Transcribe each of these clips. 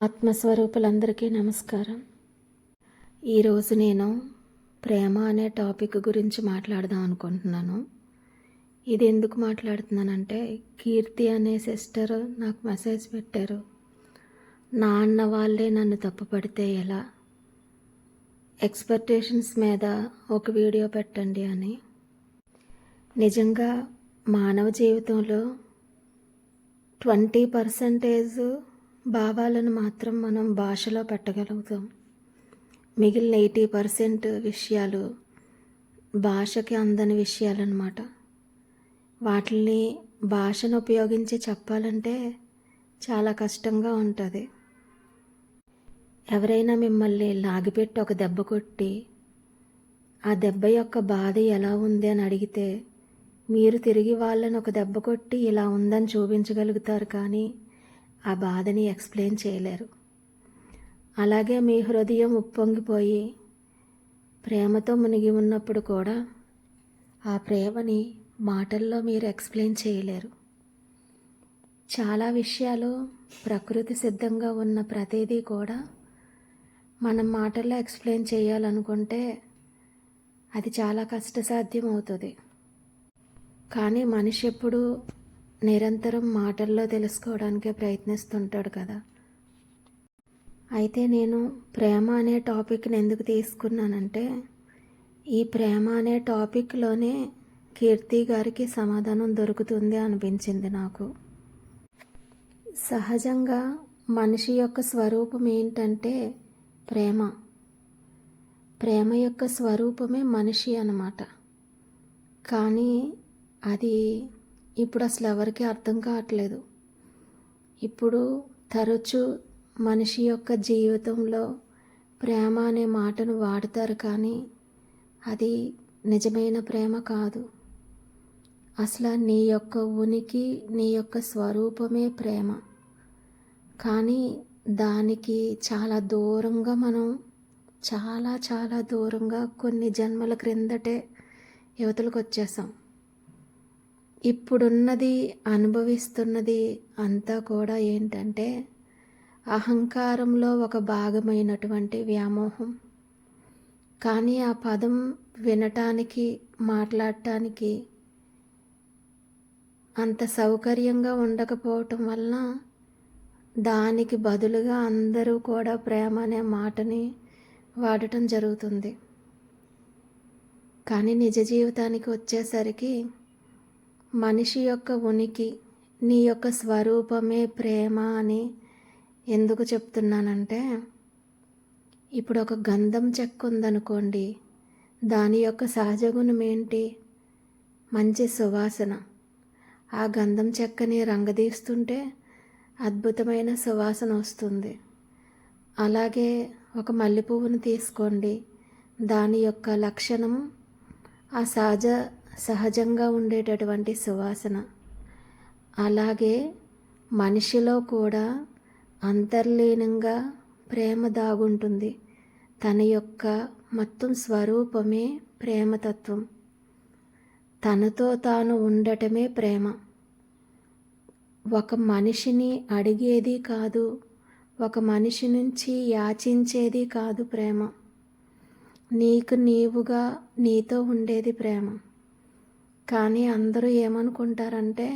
ఆత్మస్వరూపులందరికీ నమస్కారం. ఈరోజు నేను ప్రేమ అనే టాపిక్ గురించి మాట్లాడదాం అనుకుంటున్నాను. ఇది ఎందుకు మాట్లాడుతున్నానంటే, కీర్తి అనే సిస్టర్ నాకు మెసేజ్ పెట్టారు. నా అన్న వాళ్ళే నన్ను తప్పుపడితే ఎలా, ఎక్స్పెక్టేషన్స్ మీద ఒక వీడియో పెట్టండి అని. నిజంగా మానవ జీవితంలో 20% భావాలను మాత్రం మనం భాషలో పెట్టగలుగుతాం. మిగిలిన 80% విషయాలు భాషకి అందని విషయాలన్నమాట. వాటిని భాషను ఉపయోగించి చెప్పాలంటే చాలా కష్టంగా ఉంటుంది. ఎవరైనా మిమ్మల్ని లాగిపెట్టి ఒక దెబ్బ కొట్టి ఆ దెబ్బ యొక్క బాధ ఎలా ఉంది అని అడిగితే మీరు తిరిగి వాళ్ళని ఒక దెబ్బ కొట్టి ఇలా ఉందని చూపించగలుగుతారు, కానీ ఆ బాధని ఎక్స్ప్లెయిన్ చేయలేరు. అలాగే మీ హృదయం ఉప్పొంగిపోయి ప్రేమతో మునిగి ఉన్నప్పుడు కూడా ఆ ప్రేమని మాటల్లో మీరు ఎక్స్ప్లెయిన్ చేయలేరు. చాలా విషయాలు ప్రకృతి సిద్ధంగా ఉన్న ప్రతిదీ కూడా మనం మాటల్లో ఎక్స్ప్లెయిన్ చేయాలనుకుంటే అది చాలా కష్టసాధ్యం అవుతుంది. కానీ మనిషి ఎప్పుడూ నిరంతరం మాటల్లో తెలుసుకోవడానికే ప్రయత్నిస్తుంటాడు కదా. అయితే నేను ప్రేమ అనే టాపిక్ని ఎందుకు తీసుకున్నానంటే, ఈ ప్రేమ అనే టాపిక్లోనే కీర్తి గారికి సమాధానం దొరుకుతుంది అనిపించింది నాకు. సహజంగా మనిషి యొక్క స్వరూపం ఏంటంటే ప్రేమ. ప్రేమ యొక్క స్వరూపమే మనిషి అన్నమాట. కానీ అది ఇప్పుడు అసలు ఎవరికీ అర్థం కావట్లేదు. ఇప్పుడు తరచూ మనిషి యొక్క జీవితంలో ప్రేమ అనే మాటను వాడతారు, కానీ అది నిజమైన ప్రేమ కాదు. అసలు నీ యొక్క ఉనికి, నీ యొక్క స్వరూపమే ప్రేమ. కానీ దానికి చాలా దూరంగా మనం చాలా దూరంగా కొన్ని జన్మల క్రిందటే యువతలకు వచ్చేసాం. ఇప్పుడున్నది అనుభవిస్తున్నది అంతా కూడా ఏంటంటే అహంకారంలో ఒక భాగమైనటువంటి వ్యామోహం. కానీ ఆ పదం వినటానికి, మాట్లాడటానికి అంత సౌకర్యంగా ఉండకపోవటం వలన దానికి బదులుగా అందరూ కూడా ప్రేమ అనే మాటని వాడటం జరుగుతుంది. కానీ నిజ జీవితానికి వచ్చేసరికి మనిషి యొక్క ఉనికి, నీ యొక్క స్వరూపమే ప్రేమ అని ఎందుకు చెప్తున్నానంటే, ఇప్పుడు ఒక గంధం చెక్క ఉందనుకోండి, దాని యొక్క సహజ గుణం ఏంటి? మంచి సువాసన. ఆ గంధం చెక్కని రంగదీస్తుంటే అద్భుతమైన సువాసన వస్తుంది. అలాగే ఒక మల్లెపువ్వును తీసుకోండి, దాని యొక్క లక్షణం ఆ సహజంగా ఉండేటటువంటి సువాసన. అలాగే మనిషిలో కూడా అంతర్లీనంగా ప్రేమ దాగుంటుంది. తన యొక్క మొత్తం స్వరూపమే ప్రేమతత్వం. తనతో తాను ఉండటమే ప్రేమ. ఒక మనిషిని అడిగేది కాదు, ఒక మనిషి నుంచి యాచించేది కాదు ప్రేమ. నీకు నీవుగా నీతో ఉండేది ప్రేమ. కానీ అందరూ ఏమనుకుంటారంటే,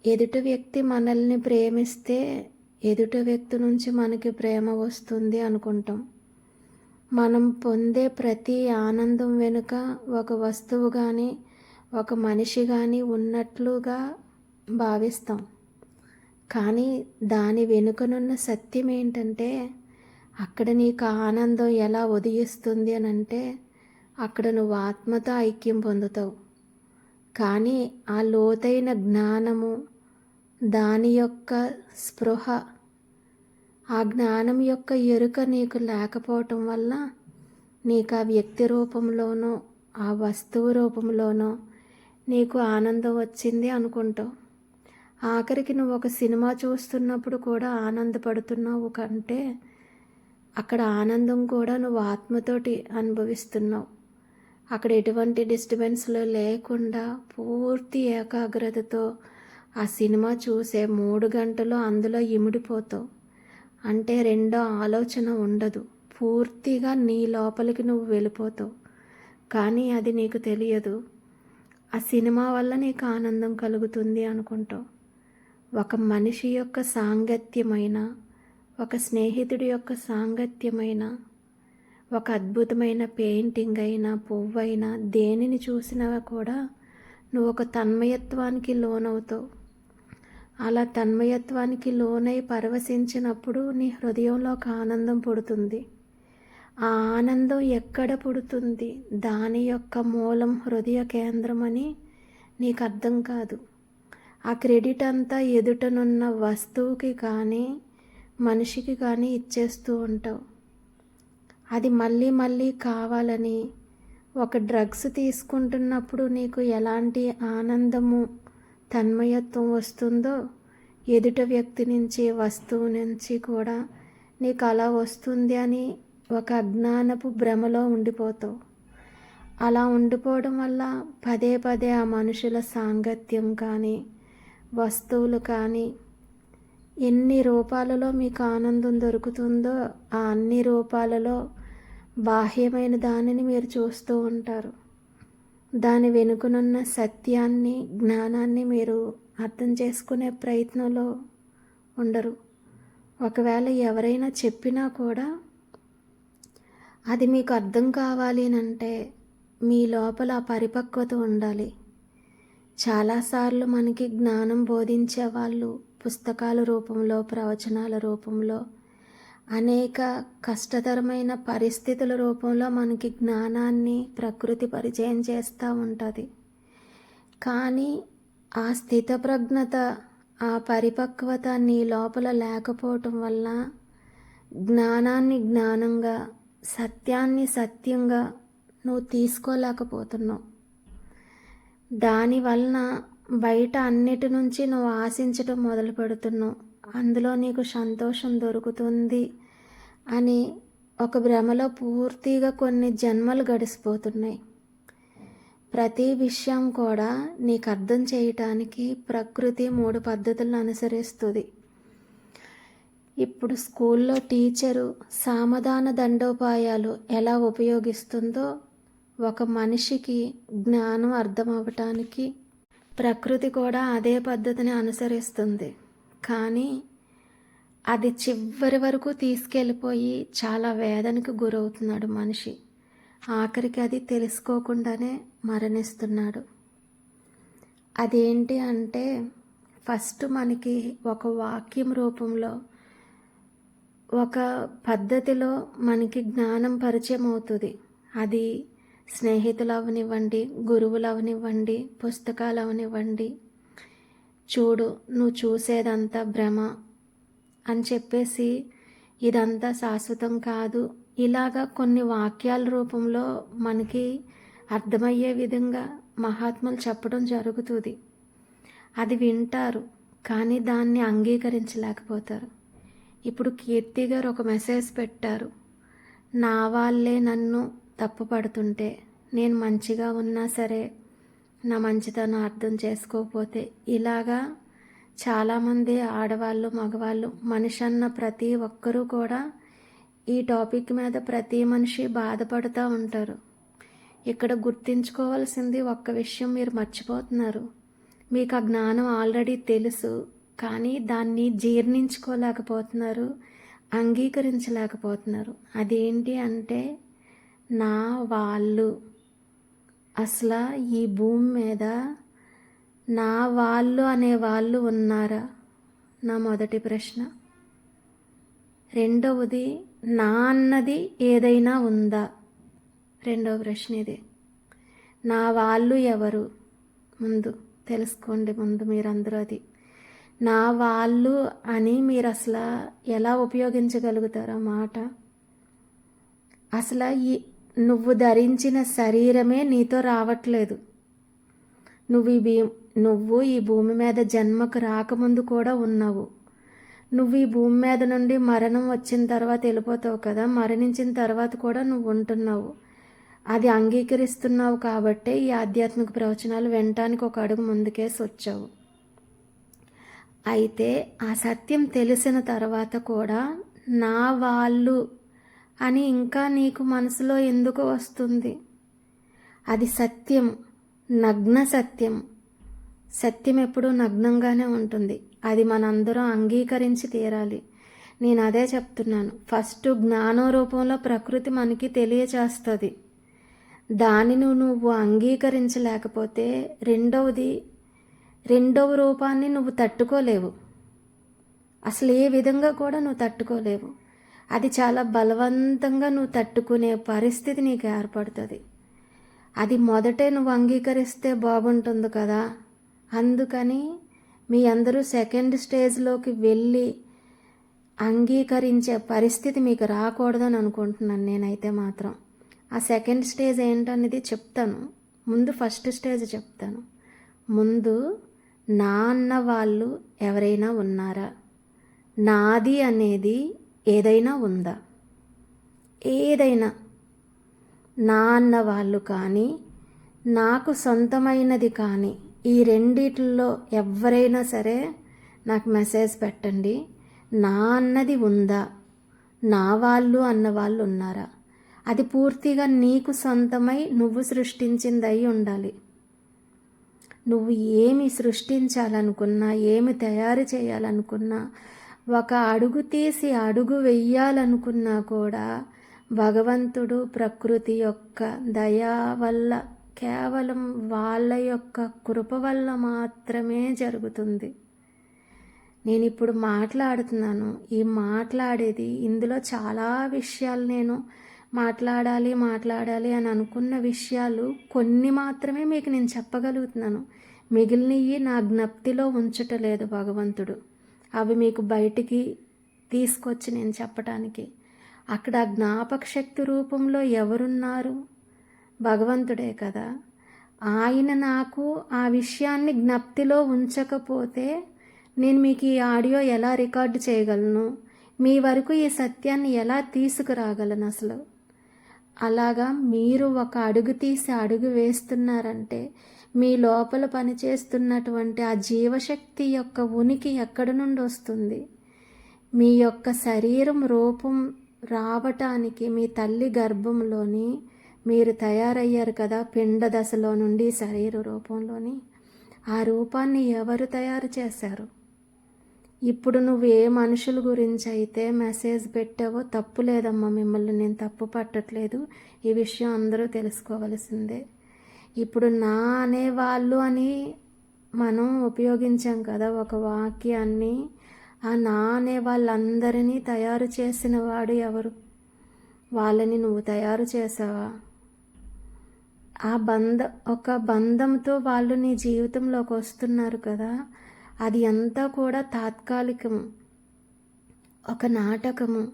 ఎదుటి వ్యక్తి మనల్ని ప్రేమిస్తే ఎదుటి వ్యక్తి నుంచి మనకి ప్రేమ వస్తుంది అనుకుంటాం. మనం పొందే ప్రతి ఆనందం వెనుక ఒక వస్తువు కానీ ఒక మనిషి కానీ ఉన్నట్లుగా భావిస్తాం. కానీ దాని వెనుకనున్న సత్యం ఏంటంటే, అక్కడ నీకు ఆనందం ఎలా ఉదయిస్తుంది అని అంటే, అక్కడ నువ్వు ఆత్మతో ఐక్యం పొందుతావు. కానీ ఆ లోతైన జ్ఞానము, దాని యొక్క స్పృహ, ఆ జ్ఞానం యొక్క ఎరుక నీకు లేకపోవటం వల్ల నీకు ఆ వ్యక్తి రూపంలోనో ఆ వస్తువు రూపంలోనో నీకు ఆనందం వచ్చింది అనుకుంటావు. ఆఖరికి నువ్వు ఒక సినిమా చూస్తున్నప్పుడు కూడా ఆనందపడుతున్నావు కంటే అక్కడ ఆనందం కూడా నువ్వు ఆత్మతోటి అనుభవిస్తున్నావు. అక్కడ ఎటువంటి డిస్టర్బెన్స్లు లేకుండా పూర్తి ఏకాగ్రతతో ఆ సినిమా చూసే 3 గంటలు అందులో ఇమిడిపోతావు. అంటే రెండో ఆలోచన ఉండదు. పూర్తిగా నీ లోపలికి నువ్వు వెళ్ళిపోతావు. కానీ అది నీకు తెలియదు. ఆ సినిమా వల్ల నీకు ఆనందం కలుగుతుంది అనుకుంటావు. ఒక మనిషి యొక్క సాంగత్యమైన, ఒక స్నేహితుడి యొక్క సాంగత్యమైన, ఒక అద్భుతమైన పెయింటింగ్ అయినా, పువ్వైనా, దేనిని చూసినా కూడా నువ్వు ఒక తన్మయత్వానికి లోనవుతావు. అలా తన్మయత్వానికి లోనై పరవశించినప్పుడు నీ హృదయంలో ఒక ఆనందం పుడుతుంది. ఆ ఆనందం ఎక్కడ పుడుతుంది? దాని యొక్క మూలం హృదయ కేంద్రం అని నీకు అర్థం కాదు. ఆ క్రెడిట్ అంతా ఎదుటనున్న వస్తువుకి కానీ మనిషికి కానీ ఇచ్చేస్తూ ఉంటావు. అది మళ్ళీ మళ్ళీ కావాలని ఒక డ్రగ్స్ తీసుకుంటున్నప్పుడు నీకు ఎలాంటి ఆనందము, తన్మయత్వం వస్తుందో ఎదుట వ్యక్తి నుంచి, వస్తువు నుంచి కూడా నీకు అలా వస్తుంది అని ఒక అజ్ఞానపు భ్రమలో ఉండిపోతావు. అలా ఉండిపోవడం వల్ల పదే పదే ఆ మనుషుల సాంగత్యం కానీ, వస్తువులు కానీ, ఎన్ని రూపాలలో మీకు ఆనందం దొరుకుతుందో ఆ అన్ని రూపాలలో బాహ్యమైన దానిని మీరు చూస్తూ ఉంటారు. దాని వెనుకనున్న సత్యాన్ని, జ్ఞానాన్ని మీరు అర్థం చేసుకునే ప్రయత్నంలో ఉండరు. ఒకవేళ ఎవరైనా చెప్పినా కూడా అది మీకు అర్థం కావాలి అంటే మీ లోపల ఆ పరిపక్వత ఉండాలి. చాలాసార్లు మనకి జ్ఞానం బోధించే వాళ్ళు పుస్తకాల రూపంలో, ప్రవచనాల రూపంలో, అనేక కష్టతరమైన పరిస్థితుల రూపంలో మనకి జ్ఞానాన్ని ప్రకృతి పరిచయం చేస్తూ ఉంటుంది. కానీ ఆ స్థితప్రజ్ఞత, ఆ పరిపక్వత నీ లోపల లేకపోవటం వల్ల జ్ఞానాన్ని జ్ఞానంగా, సత్యాన్ని సత్యంగా నువ్వు తీసుకోలేకపోతున్నావు. దానివలన బయట అన్నిటి నుంచి నువ్వు ఆశించడం మొదలు పెడుతున్నావు. అందులో నీకు సంతోషం దొరుకుతుంది అని ఒక భ్రమలో పూర్తిగా కొన్ని జన్మలు గడిచిపోతున్నాయి. ప్రతి విషయం కూడా నీకు అర్థం చేయటానికి ప్రకృతి 3 పద్ధతులను అనుసరిస్తుంది. ఇప్పుడు స్కూల్లో టీచరు సామధాన దండోపాయాలు ఎలా ఉపయోగిస్తుందో ఒక మనిషికి జ్ఞానం అర్థం అవ్వటానికి ప్రకృతి కూడా అదే పద్ధతిని అనుసరిస్తుంది. కానీ అది చివరి వరకు తీసుకెళ్ళిపోయి చాలా వేదనకు గురవుతున్నాడు మనిషి. ఆఖరికి అది తెలుసుకోకుండానే మరణిస్తున్నాడు. అదేంటి అంటే ఫస్ట్ మనకి ఒక వాక్యం రూపంలో, ఒక పద్ధతిలో మనకి జ్ఞానం పరిచయం అవుతుంది. అది స్నేహితులు అవనివ్వండి, గురువులు అవనివ్వండి, పుస్తకాలు అవనివ్వండి. చూడు, నువ్వు చూసేదంతా భ్రమ అని చెప్పేసి ఇదంతా శాశ్వతం కాదు, ఇలాగా కొన్ని వాక్యాల రూపంలో మనకి అర్థమయ్యే విధంగా మహాత్ములు చెప్పడం జరుగుతుంది. అది వింటారు, కానీ దాన్ని అంగీకరించలేకపోతారు. ఇప్పుడు కీర్తి గారు ఒక మెసేజ్ పెట్టారు. నా వాళ్ళే నన్ను తప్పుపడుతుంటే, నేను మంచిగా ఉన్నా సరే నా మంచితనం అర్థం చేసుకోకపోతే, ఇలాగా చాలామంది ఆడవాళ్ళు, మగవాళ్ళు, మనిషి అన్న ప్రతి ఒక్కరూ కూడా ఈ టాపిక్ మీద ప్రతి మనిషి బాధపడుతూ ఉంటారు. ఇక్కడ గుర్తించుకోవాల్సింది ఒక్క విషయం మీరు మర్చిపోతున్నారు. మీకు ఆ జ్ఞానం ఆల్రెడీ తెలుసు, కానీ దాన్ని జీర్ణించుకోలేకపోతున్నారు, అంగీకరించలేకపోతున్నారు. అదేంటి అంటే నా వాళ్ళు. అసలు ఈ భూమి మీద నా వాళ్ళు అనే వాళ్ళు ఉన్నారా? నా మొదటి ప్రశ్న. రెండవది, నా అన్నది ఏదైనా ఉందా? రెండవ ప్రశ్న ఇది. నా వాళ్ళు ఎవరు? ముందు తెలుసుకోండి. ముందు మీరందరూ అది నా వాళ్ళు అని మీరు అసలు ఎలా ఉపయోగించగలుగుతారు ఆ మాట? అసలు నువ్వు ధరించిన శరీరమే నీతో రావట్లేదు. నువ్వు ఈ భూమి మీద జన్మకు రాకముందు కూడా ఉన్నావు. నువ్వు ఈ భూమి మీద నుండి మరణం వచ్చిన తర్వాత వెళ్ళిపోతావు కదా, మరణించిన తర్వాత కూడా నువ్వు ఉంటున్నావు. అది అంగీకరిస్తున్నావు కాబట్టే ఈ ఆధ్యాత్మిక ప్రవచనాలు వినటానికి ఒక అడుగు ముందుకేసి వచ్చావు. అయితే ఆ సత్యం తెలిసిన తర్వాత కూడా నా వాళ్ళు అని ఇంకా నీకు మనసులో ఎందుకు వస్తుంది? అది సత్యం, నగ్న సత్యం. సత్యం ఎప్పుడూ నగ్నంగానే ఉంటుంది. అది మనందరం అంగీకరించి తీరాలి. నేను అదే చెప్తున్నాను. ఫస్ట్ జ్ఞానం రూపంలో ప్రకృతి మనకి తెలియచేస్తుంది. దానిని నువ్వు అంగీకరించలేకపోతే రెండవ రూపాన్ని నువ్వు తట్టుకోలేవు. అసలు ఏ విధంగా కూడా నువ్వు తట్టుకోలేవు. అది చాలా బలవంతంగా నువ్వు తట్టుకునే పరిస్థితి నీకు ఏర్పడుతుంది. అది మొదటే నువ్వు అంగీకరిస్తే బాగుంటుంది కదా. అందుకని మీ అందరూ సెకండ్ స్టేజ్లోకి వెళ్ళి అంగీకరించే పరిస్థితి మీకు రాకూడదని అనుకుంటున్నాను నేనైతే మాత్రం. ఆ సెకండ్ స్టేజ్ ఏంటనేది చెప్తాను. ముందు ఫస్ట్ స్టేజ్ చెప్తాను. ముందు నా అన్న వాళ్ళు ఎవరైనా ఉన్నారా? నాది అనేది ఏదైనా ఉందా? ఏదైనా నా అన్న వాళ్ళు కానీ నాకు సొంతమైనది కానీ ఈ రెండిట్లో ఎవరైనా సరే నాకు మెసేజ్ పెట్టండి. నా అన్నది ఉందా? నా వాళ్ళు అన్న వాళ్ళు ఉన్నారా? అది పూర్తిగా నీకు సొంతమై నువ్వు సృష్టించింది అయి ఉండాలి. నువ్వు ఏమి సృష్టించాలనుకున్నా, ఏమి తయారు చేయాలనుకున్నా, ఒక అడుగు తీసి అడుగు వెయ్యాలనుకున్నా కూడా భగవంతుడు ప్రకృతి యొక్క దయా వల్ల, కేవలం వాళ్ళ యొక్క కృప వల్ల మాత్రమే జరుగుతుంది. నేను ఇప్పుడు మాట్లాడుతున్నాను. ఈ మాట్లాడేది ఇందులో చాలా విషయాలు నేను మాట్లాడాలి అని అనుకున్న విషయాలు కొన్ని మాత్రమే మీకు నేను చెప్పగలుగుతున్నాను. మిగిలినవి నా జ్ఞప్తిలో ఉంచటలేదు భగవంతుడు. అవి మీకు బయటికి తీసుకొచ్చి నేను చెప్పటానికి. అక్కడ జ్ఞాపక శక్తి రూపంలో ఎవరున్నారు? భగవంతుడే కదా. ఆయన నాకు ఆ విషయాన్ని జ్ఞప్తిలో ఉంచకపోతే నేను మీకు ఈ ఆడియో ఎలా రికార్డు చేయగలను? మీ వరకు ఈ సత్యాన్ని ఎలా తీసుకురాగలను? అసలు అలాగా మీరు ఒక అడుగు తీసి అడుగు వేస్తున్నారంటే మీ లోపల పనిచేస్తున్నటువంటి ఆ జీవశక్తి యొక్క ఉనికి ఎక్కడి నుండి వస్తుంది? మీ యొక్క శరీరం రూపం రావటానికి మీ తల్లి గర్భంలోని మీరు తయారయ్యారు కదా, పిండ దశలో నుండి శరీర రూపంలోని. ఆ రూపాన్ని ఎవరు తయారు చేశారు? ఇప్పుడు నువ్వు ఏ మనుషుల గురించి అయితే మెసేజ్ పెట్టావో తప్పు లేదమ్మా, మిమ్మల్ని నేను తప్పు పట్టట్లేదు. ఈ విషయం అందరూ తెలుసుకోవలసిందే. ఇప్పుడు నా అనేవాళ్ళు అని మనం ఉపయోగించాం కదా ఒక వాక్యాన్ని. ఆ నా అనే వాళ్ళందరినీ తయారు చేసిన వాడు ఎవరు? వాళ్ళని నువ్వు తయారు చేసావా? ఒక బంధంతో వాళ్ళు నీ జీవితంలోకి వస్తున్నారు కదా. అది అంతా కూడా తాత్కాలికము, ఒక నాటకము.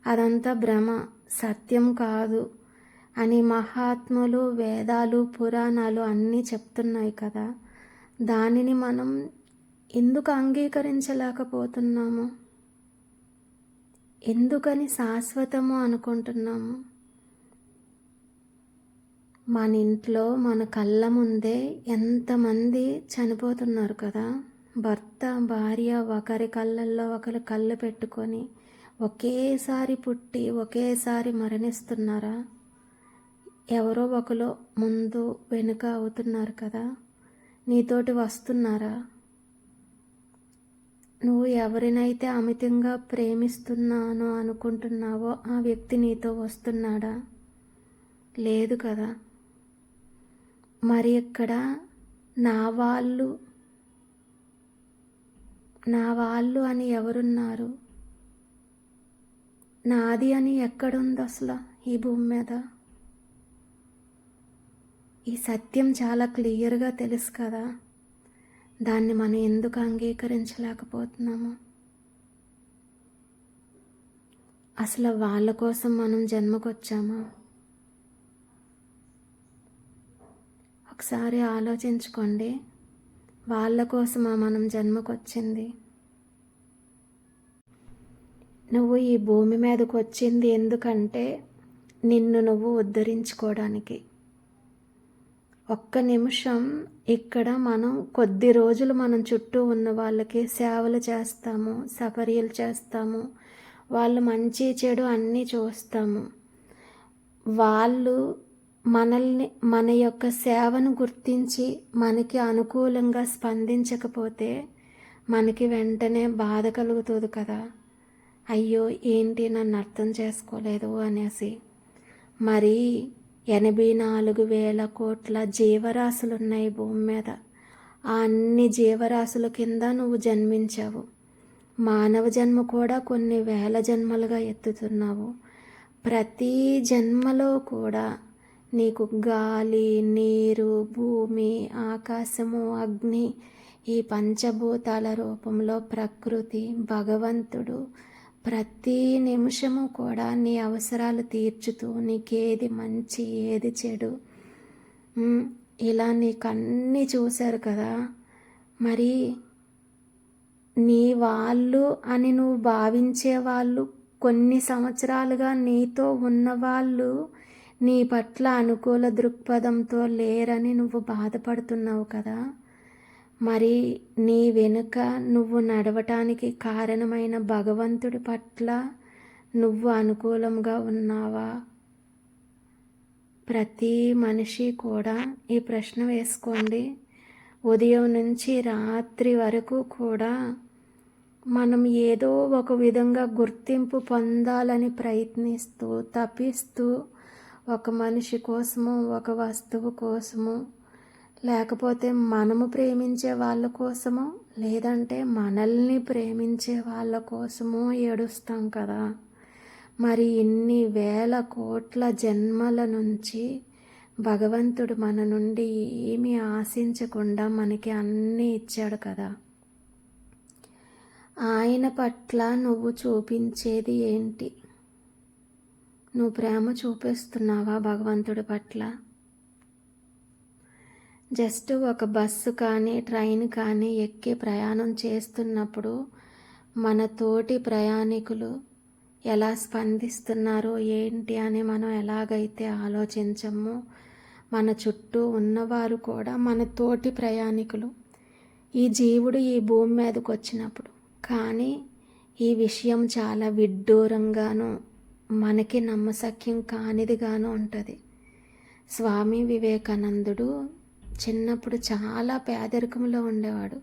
అదంతా భ్రమ, సత్యం కాదు అని మహాత్ములు, వేదాలు, పురాణాలు అన్నీ చెప్తున్నాయి కదా. దానిని మనం ఎందుకు అంగీకరించలేకపోతున్నాము? ఎందుకని శాశ్వతము అనుకుంటున్నాము? మన ఇంట్లో మన కళ్ళ ముందే ఎంతమంది చనిపోతున్నారు కదా. భర్త భార్య ఒకరి కళ్ళల్లో ఒకరు కళ్ళు పెట్టుకొని ఒకేసారి పుట్టి ఒకేసారి మరణిస్తున్నారా? ఎవరో ఒకరు ముందు వెనుక అవుతున్నారు కదా. నీతోటి వస్తున్నారా? నువ్వు ఎవరినైతే అమితంగా ప్రేమిస్తున్నానో అనుకుంటున్నావో ఆ వ్యక్తి నీతో వస్తున్నాడా? లేదు కదా. మరి ఇక్కడ నా వాళ్ళు అని ఎవరున్నారు? నాది అని ఎక్కడుంది అసలు ఈ భూమి మీద? ఈ సత్యం చాలా క్లియర్గా తెలుసు కదా. దాన్ని మనం ఎందుకు అంగీకరించలేకపోతున్నాము? అసలు వాళ్ళ కోసం మనం జన్మకొచ్చామా? ఒకసారి ఆలోచించుకోండి. వాళ్ళ కోసమా మనం జన్మకొచ్చింది? నువ్వు ఈ భూమి మీదకి వచ్చింది ఎందుకంటే నిన్ను నువ్వు ఉద్ధరించుకోవడానికి. ఒక్క నిమిషం ఇక్కడ మనం కొద్ది రోజులు మనం చుట్టూ ఉన్న వాళ్ళకి సేవలు చేస్తాము, సపర్యలు చేస్తాము, వాళ్ళు మంచి చెడు అన్నీ చూస్తాము. వాళ్ళు మనల్ని మన యొక్క సేవను గుర్తించి మనకి అనుకూలంగా స్పందించకపోతే మనకి వెంటనే బాధ కలుగుతుంది కదా. అయ్యో ఏంటి నన్ను అర్థం చేసుకోలేదు అనేసి. మరి 84,000 కోట్ల జీవరాశులు ఉన్నాయి భూమి మీద. ఆ అన్ని జీవరాశుల కింద నువ్వు జన్మించావు. మానవ జన్మ కూడా కొన్ని వేల జన్మలుగా ఎత్తుతున్నావు. ప్రతి జన్మలో కూడా నీకు గాలి, నీరు, భూమి, ఆకాశము, అగ్ని, ఈ పంచభూతాల రూపంలో ప్రకృతి, భగవంతుడు ప్రతి నిమిషము కూడా నీ అవసరాలు తీర్చుతూ నీకేది మంచి ఏది చెడు ఇలా నీకన్నీ చూశారు కదా. మరి నీ వాళ్ళు అని నువ్వు భావించే వాళ్ళు, కొన్ని సంవత్సరాలుగా నీతో ఉన్నవాళ్ళు నీ పట్ల అనుకూల దృక్పథంతో లేరని నువ్వు బాధపడుతున్నావు కదా. మరి నీ వెనుక నువ్వు నడవటానికి కారణమైన భగవంతుడి పట్ల నువ్వు అనుకూలంగా ఉన్నావా? ప్రతి మనిషి కూడా ఈ ప్రశ్న వేసుకోండి. ఉదయం నుంచి రాత్రి వరకు కూడా మనం ఏదో ఒక విధంగా గుర్తింపు పొందాలని ప్రయత్నిస్తూ తపిస్తూ, ఒక మనిషి కోసము, ఒక వస్తువు కోసము, లేకపోతే మనము ప్రేమించే వాళ్ళ కోసము, లేదంటే మనల్ని ప్రేమించే వాళ్ళ కోసము ఏడుస్తాం కదా. మరి ఇన్ని వేల కోట్ల జన్మల నుంచి భగవంతుడు మన నుండి ఏమీ ఆశించకుండా మనకి అన్నీ ఇచ్చాడు కదా. ఆయన పట్ల నువ్వు చూపించేది ఏంటి? నువ్వు ప్రేమ చూపిస్తున్నావా భగవంతుడి పట్ల? జస్ట్ ఒక బస్సు కానీ ట్రైన్ కానీ ఎక్కి ప్రయాణం చేస్తున్నప్పుడు మన తోటి ప్రయాణికులు ఎలా స్పందిస్తున్నారో ఏంటి అని మనం ఎలాగైతే ఆలోచించమో, మన చుట్టూ ఉన్నవారు కూడా మన తోటి ప్రయాణికులు. ఈ జీవుడు ఈ భూమి మీదకి వచ్చినప్పుడు కానీ ఈ విషయం చాలా విడ్డూరంగానూ మనకి నమ్మశక్యం కానిదిగాను ఉంటుంది. స్వామి వివేకానందుడు చిన్నప్పుడు చాలా పేదరికంలో ఉండేవాడు.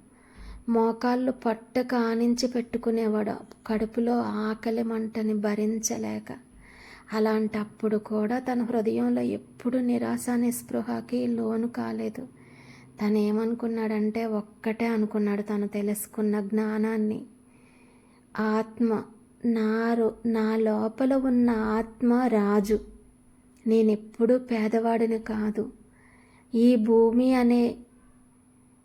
మోకాళ్ళు పట్ట కానించి పెట్టుకునేవాడు, కడుపులో ఆకలి మంటని భరించలేక. అలాంటప్పుడు కూడా తన హృదయంలో ఎప్పుడు నిరాశ నిస్పృహకి లోను కాలేదు. తను ఏమనుకున్నాడంటే ఒక్కటే అనుకున్నాడు, తను తెలుసుకున్న జ్ఞానాన్ని. ఆత్మ నా లోపల ఉన్న ఆత్మ రాజు, నేనెప్పుడూ పేదవాడిని కాదు. ఈ భూమి అనే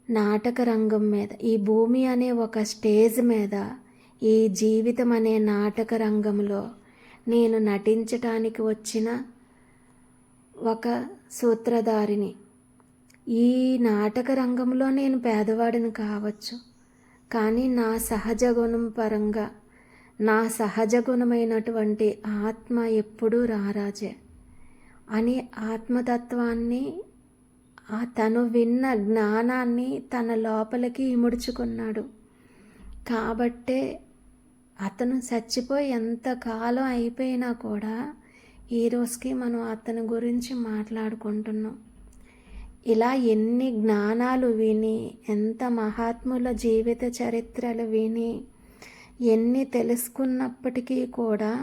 నాటక రంగం మీద, ఈ భూమి అనే ఒక స్టేజ్ మీద, ఈ జీవితం అనే నాటక రంగంలో నేను నటించటానికి వచ్చిన ఒక సూత్రధారిని. ఈ నాటక రంగంలో నేను పేదవాడిని కావచ్చు, కానీ నా సహజ గుణం పరంగా, నా సహజ గుణమైనటువంటి ఆత్మ ఎప్పుడూ రారాజే అని ఆత్మతత్వాన్ని, తను విన్న జ్ఞానాన్ని తన లోపలికి ఇముడ్చుకున్నాడు. కాబట్టే అతను చచ్చిపోయి ఎంతకాలం అయిపోయినా కూడా ఈ రోజుకి మనం అతని గురించి మాట్లాడుకుంటున్నాం. ఇలా ఎన్ని జ్ఞానాలు విని, ఎంత మహాత్ముల జీవిత చరిత్రలు విని, ఎన్ని తెలుసుకున్నప్పటికీ కూడా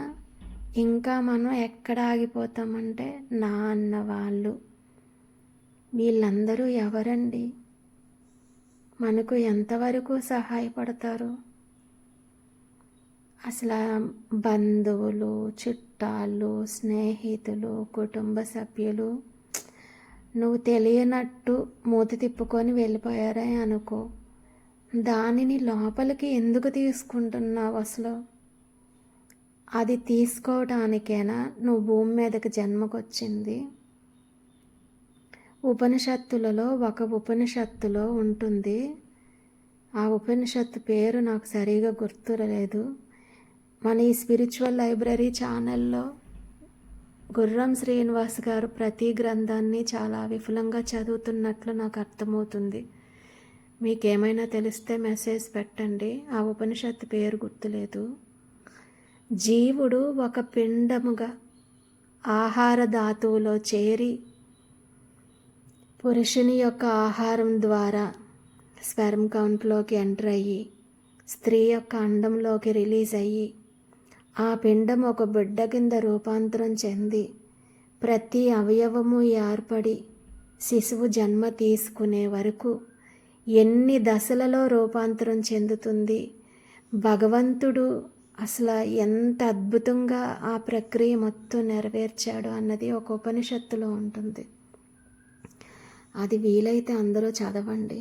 ఇంకా మనం ఎక్కడ ఆగిపోతామంటే నా అన్న వాళ్ళు. వీళ్ళందరూ ఎవరండి? మనకు ఎంతవరకు సహాయపడతారు? అసలు బంధువులు, చుట్టాలు, స్నేహితులు, కుటుంబ సభ్యులు నువ్వు తెలియనట్టు మూతి తిప్పుకొని వెళ్ళిపోయారే అనుకో, దానిని లోపలికి ఎందుకు తీసుకుంటున్నావు? అసలు అది తీసుకోవడానికేనా నువ్వు భూమి మీదకి జన్మకొచ్చింది? ఉపనిషత్తులలో ఒక ఉపనిషత్తులో ఉంటుంది, ఆ ఉపనిషత్తు పేరు నాకు సరిగా గుర్తులేదు. మన ఈ స్పిరిచువల్ లైబ్రరీ ఛానల్లో గుర్రం శ్రీనివాస్ గారు ప్రతి గ్రంథాన్ని చాలా విఫలంగా చదువుతున్నట్లు నాకు అర్థమవుతుంది. మీకేమైనా తెలిస్తే మెసేజ్ పెట్టండి. ఆ ఉపనిషత్తు పేరు గుర్తులేదు. జీవుడు ఒక పిండముగా ఆహార ధాతువులో చేరి పురుషుని యొక్క ఆహారం ద్వారా స్పెర్మ్ కౌంట్లోకి ఎంటర్ అయ్యి స్త్రీ యొక్క అండంలోకి రిలీజ్ అయ్యి ఆ పిండం ఒక బిడ్డ కింద రూపాంతరం చెంది ప్రతి అవయవము ఏర్పడి శిశువు జన్మ తీసుకునే వరకు ఎన్ని దశలలో రూపాంతరం చెందుతుంది. భగవంతుడు అసలు ఎంత అద్భుతంగా ఆ ప్రక్రియ మొత్తం నెరవేర్చాడు అన్నది ఒక ఉపనిషత్తులో ఉంటుంది. అది వీలైతే అందరూ చదవండి.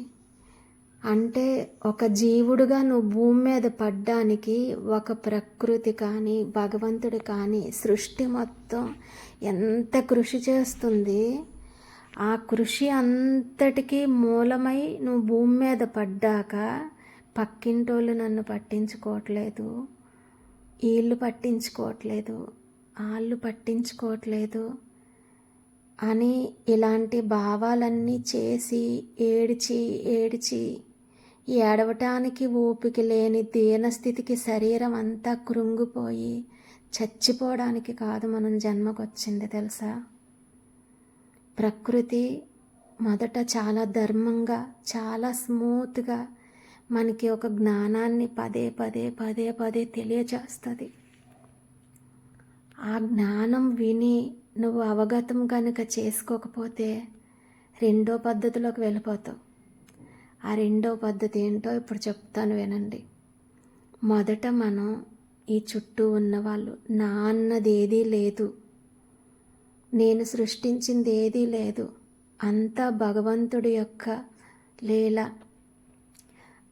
అంటే ఒక జీవుడుగా నువ్వు భూమి మీద పడ్డానికి ఒక ప్రకృతి కానీ భగవంతుడు కానీ సృష్టి మొత్తం ఎంత కృషి చేస్తుంది. ఆ కృషి అంతటికీ మూలమై నువ్వు భూమి మీద పడ్డాక పక్కింటోళ్ళు నన్ను పట్టించుకోవట్లేదు, వీళ్ళు పట్టించుకోవట్లేదు, వాళ్ళు పట్టించుకోవట్లేదు అని ఇలాంటి భావాలన్నీ చేసి ఏడ్చి ఏడ్చి ఏడవటానికి ఓపిక లేని దీనస్థితికి శరీరం అంతా కృంగిపోయి చచ్చిపోవడానికి కాదు మనం జన్మకొచ్చింది తెలుసా. ప్రకృతి మొదట చాలా ధర్మంగా చాలా స్మూత్గా మనకి ఒక జ్ఞానాన్ని పదే పదే పదే పదే తెలియజేస్తుంది. ఆ జ్ఞానం విని నువ్వు అవగతం కనుక చేసుకోకపోతే రెండో పద్ధతిలోకి వెళ్ళిపోతావు. ఆ రెండో పద్ధతి ఏంటో ఇప్పుడు చెప్తాను వినండి. మొదట మనం ఈ చుట్టూ ఉన్నవాళ్ళు నా అన్నది ఏదీ లేదు, నేను సృష్టించింది ఏదీ లేదు, అంతా భగవంతుడి యొక్క లీల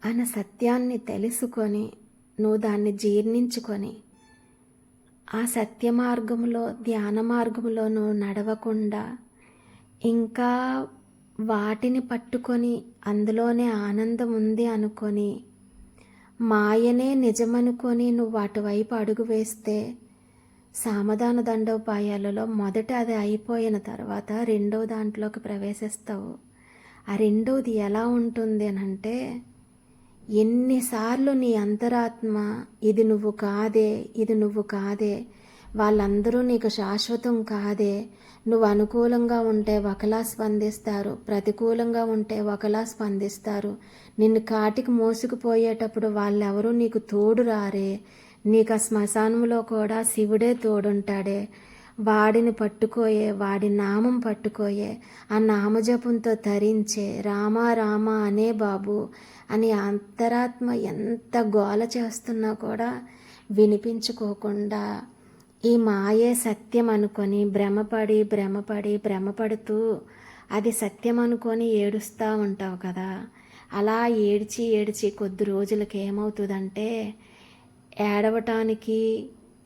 అన్న సత్యాన్ని తెలుసుకొని నువ్వు దాన్ని జీర్ణించుకొని ఆ సత్య మార్గంలో ధ్యాన మార్గంలో నువ్వు నడవకుండా ఇంకా వాటిని పట్టుకొని అందులోనే ఆనందం ఉంది అనుకొని మాయనే నిజమనుకొని నువ్వు అటువైపు అడుగు వేస్తే సామధాన దండోపాయాలలో మొదట అది అయిపోయిన తర్వాత రెండో దాంట్లోకి ప్రవేశిస్తావు. ఆ రెండోది ఎలా ఉంటుంది అని అంటే, ఎన్నిసార్లు నీ అంతరాత్మ ఇది నువ్వు కాదే, ఇది నువ్వు కాదే, వాళ్ళందరూ నీకు శాశ్వతం కాదే, నువ్వు అనుకూలంగా ఉంటే ఒకలా స్పందిస్తారు, ప్రతికూలంగా ఉంటే ఒకలా స్పందిస్తారు, నిన్ను కాటికి మోసుకుపోయేటప్పుడు వాళ్ళెవరూ నీకు తోడు రారే, నీకు ఆ శ్మశానంలో కూడా శివుడే తోడుంటాడే, వాడిని పట్టుకోయే, వాడి నామం పట్టుకోయే, ఆ నామజపంతో తరించే, రామా రామా అనే బాబు అని అంతరాత్మ ఎంత గోల చేస్తున్నా కూడా వినిపించుకోకుండా ఈ మాయే సత్యం అనుకొని భ్రమపడుతూ అది సత్యం అనుకొని ఏడుస్తూ ఉంటావు కదా. అలా ఏడ్చి ఏడ్చి కొద్ది రోజులకి ఏమవుతుందంటే ఏడవటానికి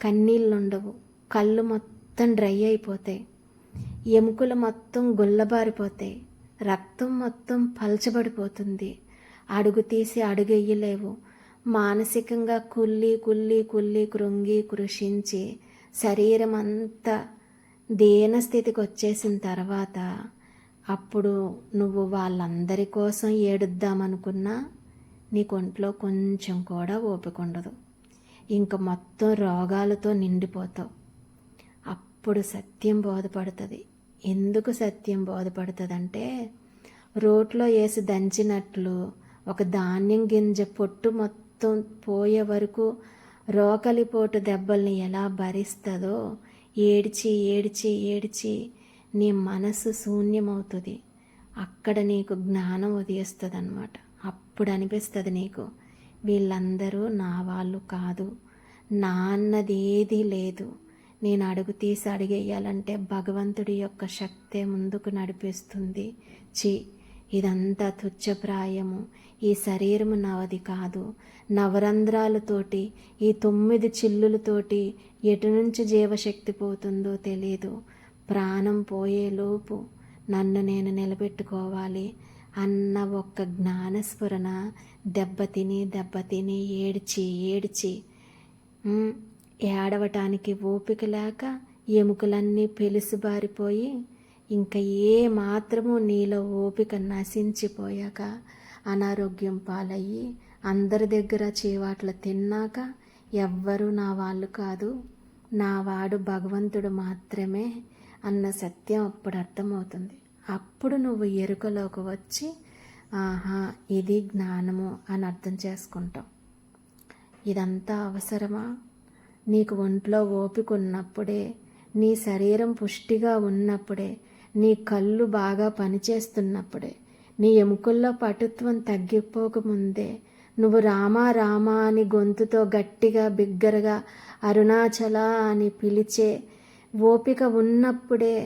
కన్నీళ్ళు ఉండవు, కళ్ళు మొత్తం డ్రై అయిపోతాయి, ఎముకలు మొత్తం గుల్లబారిపోతాయి, రక్తం మొత్తం పలచబడిపోతుంది, అడుగు తీసి అడుగెయ్యలేవు, మానసికంగా కుళ్ళి కుళ్ళి కుళ్ళి కృంగి కృషించి శరీరం అంతా దీనస్థితికి వచ్చేసిన తర్వాత అప్పుడు నువ్వు వాళ్ళందరి కోసం ఏడుద్దామనుకున్నా నీకు ఒంట్లో కొంచెం కూడా ఓపిక ఉండదు, ఇంక మొత్తం రోగాలతో నిండిపోతావు. అప్పుడు సత్యం బోధపడుతుంది. ఎందుకు సత్యం బోధపడుతుందంటే, రోట్లో వేసి దంచినట్లు ఒక ధాన్యం గింజ పొట్టు మొత్తం పోయే వరకు రోకలిపోటు దెబ్బల్ని ఎలా భరిస్తుందో ఏడ్చి ఏడ్చి ఏడ్చి నీ మనసు శూన్యమవుతుంది. అక్కడ నీకు జ్ఞానం ఉదయిస్తుంది అన్నమాట. అప్పుడు అనిపిస్తుంది నీకు వీళ్ళందరూ నా వాళ్ళు కాదు, నా అన్నది ఏదీ లేదు, నేను అడుగు తీసి అడిగేయాలంటే భగవంతుడి యొక్క శక్తే ముందుకు నడిపిస్తుంది. ఇదంతా తుచ్చప్రాయము, ఈ శరీరము నాది కాదు, నవరంధ్రాలతోటి ఈ 9 చిల్లులతోటి ఎటు నుంచి జీవశక్తి పోతుందో తెలీదు, ప్రాణం పోయేలోపు నన్ను నేను నిలబెట్టుకోవాలి అన్న ఒక్క జ్ఞానస్ఫురణ దెబ్బతిని ఏడ్చి ఏడ్చి ఏడవటానికి ఓపిక లేక ఎముకలన్నీ పెలుసుబారిపోయి ఇంకా ఏ మాత్రము నీలో ఓపిక నశించిపోయాక అనారోగ్యం పాలయ్యి అందరి దగ్గర చీవాట్లు తిన్నాక ఎవ్వరూ నా వాళ్ళు కాదు, నా వాడు భగవంతుడు మాత్రమే అన్న సత్యం అప్పుడు అర్థమవుతుంది. అప్పుడు నువ్వు ఎరుకలోకి వచ్చి ఆహా ఇది జ్ఞానము అని అర్థం చేసుకుంటావు. ఇదంతా అవసరమా? నీకు ఒంట్లో ఓపిక ఉన్నప్పుడే, నీ శరీరం పుష్టిగా ఉన్నప్పుడే, నీ కళ్ళు బాగా పనిచేస్తున్నప్పుడే, నీ ఎముకల్లో పటుత్వం తగ్గిపోకముందే నువ్వు రామా రామా అని గొంతుతో గట్టిగా బిగ్గరగా అరుణాచల అని పిలిచే ఓపిక ఉన్నప్పుడే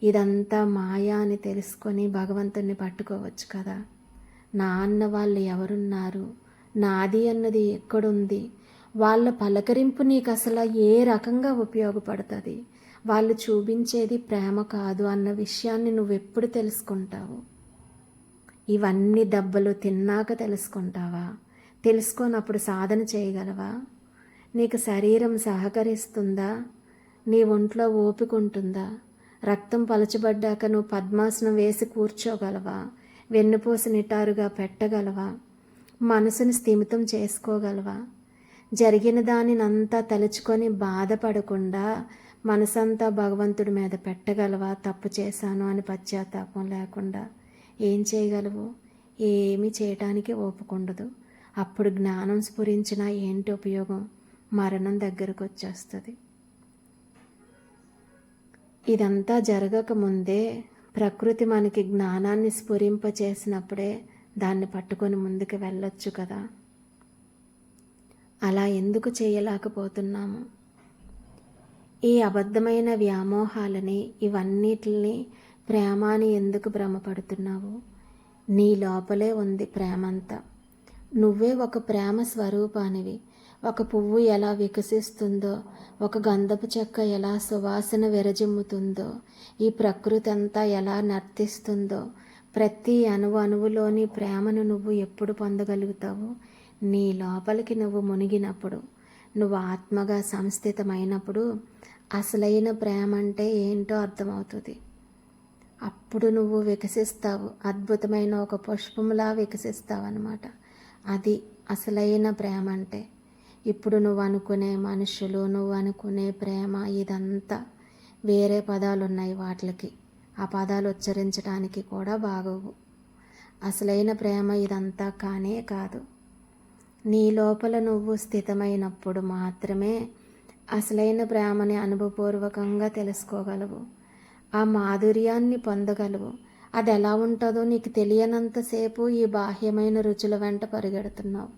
ఇదంతా మాయా అని తెలుసుకొని భగవంతుణ్ణి పట్టుకోవచ్చు కదా. నా అన్న వాళ్ళు ఎవరున్నారు, నాది అన్నది ఎక్కడుంది, వాళ్ళ పలకరింపు నీకు అసలు ఏ రకంగా ఉపయోగపడుతుంది, వాళ్ళు చూపించేది ప్రేమ కాదు అన్న విషయాన్ని నువ్వెప్పుడు తెలుసుకుంటావు? ఇవన్నీ దెబ్బలు తిన్నాక తెలుసుకుంటావా? తెలుసుకోనప్పుడు సాధన చేయగలవా? నీకు శరీరం సహకరిస్తుందా? నీ ఒంట్లో ఓపిక ఉంటుందా? రక్తం పలచబడ్డాక నువ్వు పద్మాసనం వేసి కూర్చోగలవా? వెన్నుపూస నిటారుగా పెట్టగలవా? మనసుని స్థిమితం చేసుకోగలవా? జరిగిన దానినంతా తలుచుకొని బాధపడకుండా మనసంతా భగవంతుడి మీద పెట్టగలవా? తప్పు చేశాను అని పశ్చాత్తాపం లేకుండా ఏం చేయగలవు? ఏమీ చేయటానికి ఓపుకుండదు. అప్పుడు జ్ఞానం స్ఫురించినా ఏంటి ఉపయోగం? మరణం దగ్గరకు వచ్చేస్తుంది. ఇదంతా జరగకముందే ప్రకృతి మనకి జ్ఞానాన్ని స్ఫురింపచేసినప్పుడే దాన్ని పట్టుకొని ముందుకు వెళ్ళొచ్చు కదా. అలా ఎందుకు చేయలేకపోతున్నాము? ఈ అబద్ధమైన వ్యామోహాలని, ఇవన్నిటిని ప్రేమ అని ఎందుకు భ్రమపడుతున్నావు? నీ లోపలే ఉంది ప్రేమంతా. నువ్వే ఒక ప్రేమ స్వరూపానివి. ఒక పువ్వు ఎలా వికసిస్తుందో, ఒక గంధపు చెక్క ఎలా సువాసన విరజిమ్ముతుందో, ఈ ప్రకృతి అంతా ఎలా నర్తిస్తుందో, ప్రతి అణువులోని ప్రేమను నువ్వు ఎప్పుడు పొందగలుగుతావు? నీ లోపలికి నువ్వు మునిగినప్పుడు, నువ్వు ఆత్మగా సంస్థితమైనప్పుడు అసలైన ప్రేమ అంటే ఏంటో అర్థమవుతుంది. అప్పుడు నువ్వు వికసిస్తావు, అద్భుతమైన ఒక పుష్పంలా వికసిస్తావు అన్నమాట. అది అసలైన ప్రేమ అంటే. ఇప్పుడు నువ్వు అనుకునే మనుషులు, నువ్వు అనుకునే ప్రేమ, ఇదంతా వేరే పదాలు ఉన్నాయి వాటికి. ఆ పదాలు ఉచ్చరించడానికి కూడా బాగోవు. అసలైన ప్రేమ ఇదంతా కానే కాదు. నీ లోపల నువ్వు స్థితమైనప్పుడు మాత్రమే అసలైన ప్రేమని అనుభవపూర్వకంగా తెలుసుకోగలవు. ఆ మాధుర్యాన్ని పొందగలవు. అది ఎలా ఉంటుందో నీకు తెలియనంతసేపు ఈ బాహ్యమైన రుచుల వెంట పరిగెడుతున్నావు.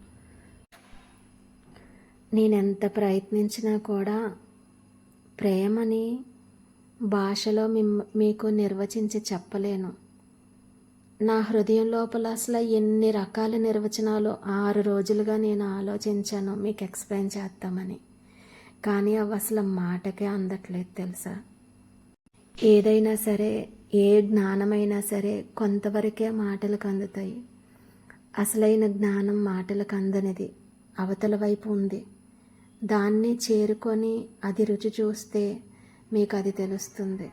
నేనెంత ప్రయత్నించినా కూడా ప్రేమని భాషలో మీకు నిర్వచించి చెప్పలేను. నా హృదయం లోపల అసలు ఎన్ని రకాల నిర్వచనాలు 6 రోజులుగా నేను ఆలోచించాను మీకు ఎక్స్ప్లెయిన్ చేద్దామని. కానీ అవి అసలు మాటకే అందట్లేదు తెలుసా. ఏదైనా సరే, ఏ జ్ఞానమైనా సరే కొంతవరకే మాటలకు అందుతాయి. అసలైన జ్ఞానం మాటలకు అందనిది అవతల వైపు ఉంది. దాన్ని చేరుకొని అది రుచి చూస్తే మీకు అది తెలుస్తుంది.